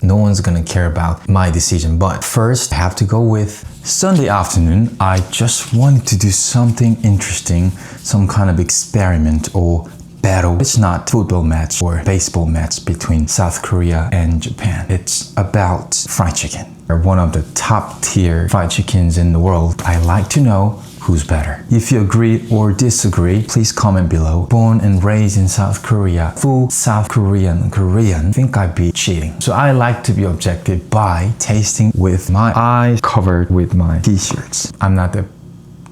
No one's gonna care about my decision. But first, I have to go with Sunday afternoon. I just wanted to do something interesting, some kind of experiment or battle. It's not football match or baseball match between South Korea and Japan. It's about fried chicken. They're one of the top tier fried chickens in the world. I like to know who's better. If you agree or disagree, please comment below. Born and raised in South Korea, full South Korean, I think I'd be cheating. So I like to be objective by tasting with my eyes covered with my t-shirts. I'm not the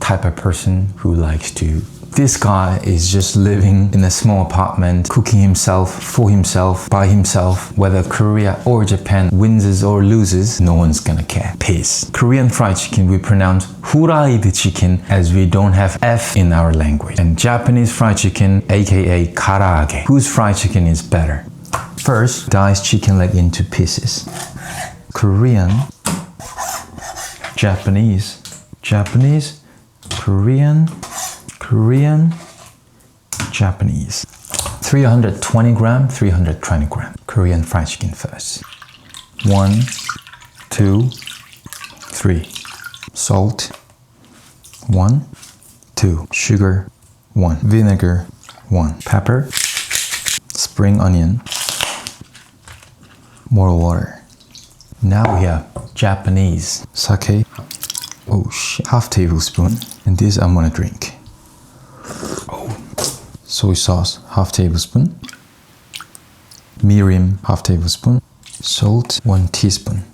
type of person who likes to. This guy is just living in a small apartment, cooking himself, for himself, by himself. Whether Korea or Japan wins or loses, no one's gonna care. Peace. Korean fried chicken, we pronounce 후라이드 chicken as we don't have F in our language. And Japanese fried chicken, aka karaage. Whose fried chicken is better? First, dice chicken leg into pieces. Korean, Japanese, Korean, Japanese. 320 gram, 320 gram. Korean fried chicken first. 1, 2, 3. Salt. 1, 2. Sugar. 1. Vinegar. 1. Pepper. Spring onion. More water. Now we have Japanese. Sake. Oh shit. Half tablespoon. And this I'm gonna drink. Soy sauce, half tablespoon. Mirin, half tablespoon. Salt, 1 teaspoon.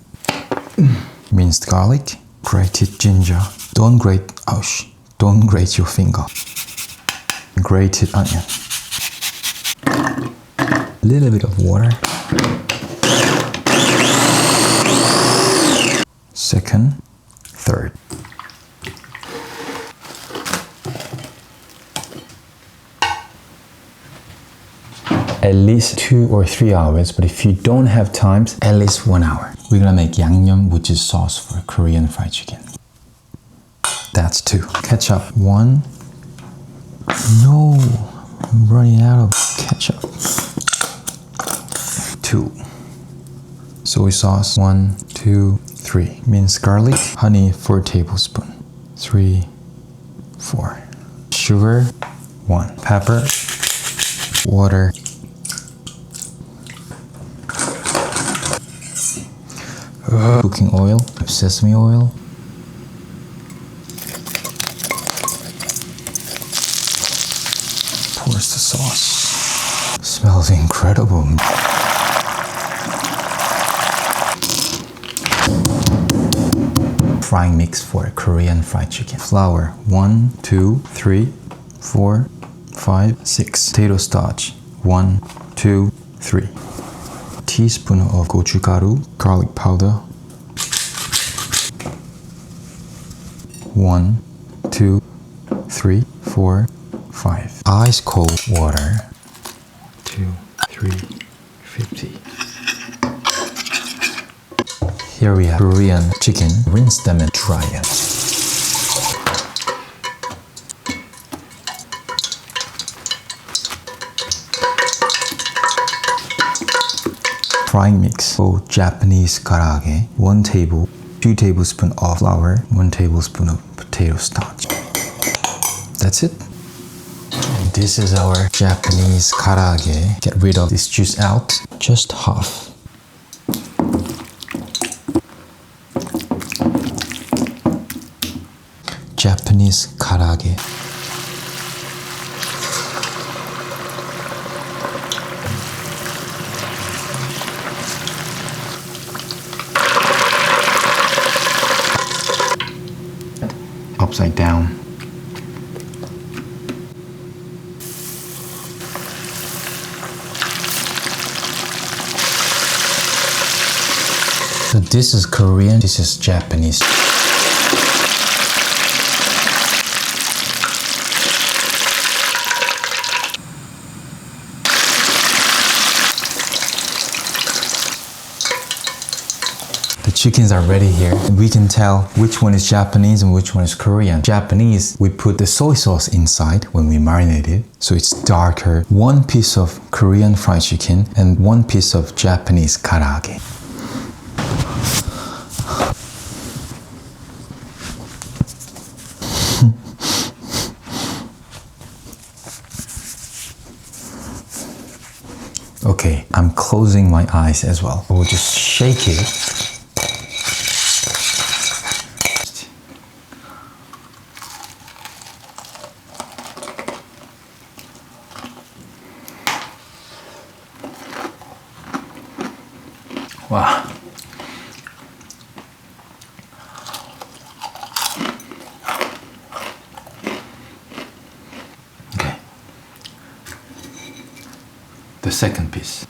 Minced garlic. Grated ginger. Don't grate your finger. Grated onion. A little bit of water. Second, third. At least 2 or 3 hours, but if you don't have time, at least 1 hour. We're gonna make Yang-Nyeom, which is sauce for Korean fried chicken. That's 2. Ketchup, 1. No, I'm running out of ketchup. 2. Soy sauce, 1, 2, 3. Minced garlic, honey, 4 tablespoons. 3, 4. Sugar, 1. Pepper, water. Cooking oil, sesame oil. Pours the sauce. Smells incredible. Frying mix for Korean fried chicken. Flour, 1, 2, 3, 4, 5, 6. Potato starch, 1, 2, 3. Teaspoon of gochugaru, garlic powder. 1, 2, 3, 4, 5. Ice cold water. 2, 3, 50. Here we have Korean chicken. Rinse them and dry them. Frying mix for Japanese karaage. 2 tablespoons of flour, 1 tablespoon of potato starch. That's it. And this is our Japanese karaage. Get rid of this juice out. Just half. Japanese karaage. Upside down. So this is Korean, this is Japanese. Chickens are ready here. We can tell which one is Japanese and which one is Korean. Japanese, we put the soy sauce inside when we marinate it, so it's darker. 1 piece of Korean fried chicken and 1 piece of Japanese karaage. Okay, I'm closing my eyes as well. We'll just shake it. Wow. Okay. The second piece.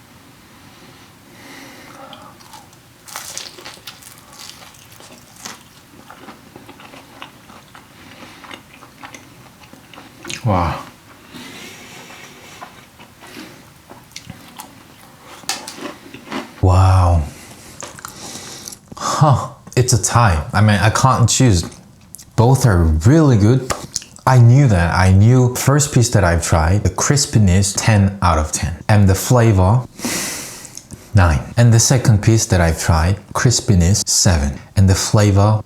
Wow. Wow. Huh. It's a tie. I mean, I can't choose. Both are really good. I knew that. I knew first piece that I've tried, the crispiness, 10 out of 10. And the flavor, 9. And the second piece that I've tried, crispiness, 7. And the flavor,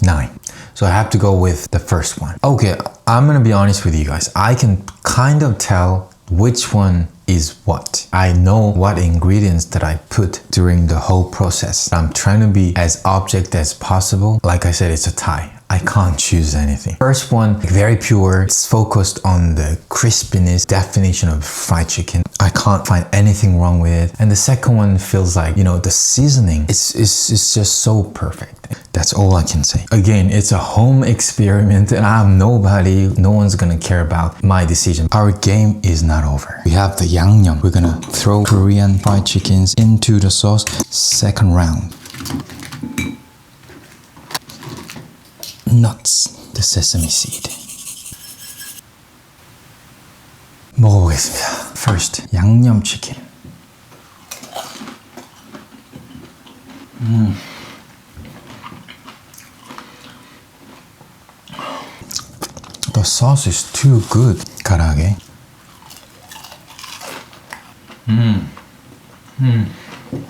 9. So I have to go with the first one. Okay, I'm gonna be honest with you guys. I can kind of tell which one is what. I know what ingredients that I put during the whole process. I'm trying to be as object as possible. Like I said, it's a tie. I can't choose anything. First one, very pure. It's focused on the crispiness, definition of fried chicken. I can't find anything wrong with it. And the second one feels like, you know, the seasoning, it's just so perfect. That's all I can say. Again, it's a home experiment and I'm nobody, no one's gonna care about my decision. Our game is not over. We have the Yang-Nyeom. We're gonna throw Korean fried chickens into the sauce. Second round. Nuts, the sesame seed. 먹어보겠습니다. First, Yang-Nyeom chicken. The sauce is too good. karaage.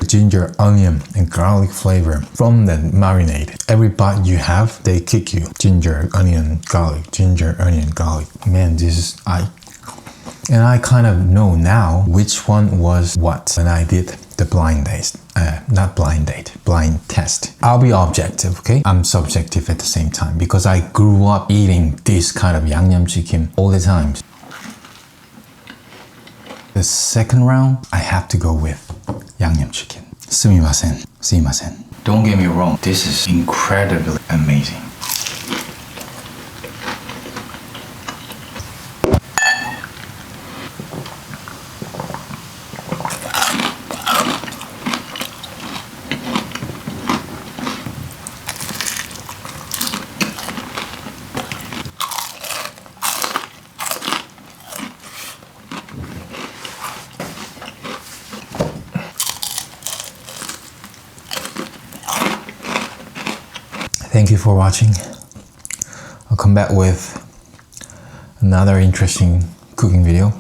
Ginger, onion, and garlic flavor from the marinade. Every bite you have, they kick you. Ginger, onion, garlic, ginger, onion, garlic. Man, this is, I kind of know now which one was what when I did the blind taste. Not blind date, blind test. I'll be objective, okay? I'm subjective at the same time because I grew up eating this kind of Yang-Nyeom chicken all the time. The second round, I have to go with Yang-Nyeom chicken. Sumimasen, sumimasen. Don't get me wrong, this is incredibly amazing. Thank you for watching. I'll come back with another interesting cooking video.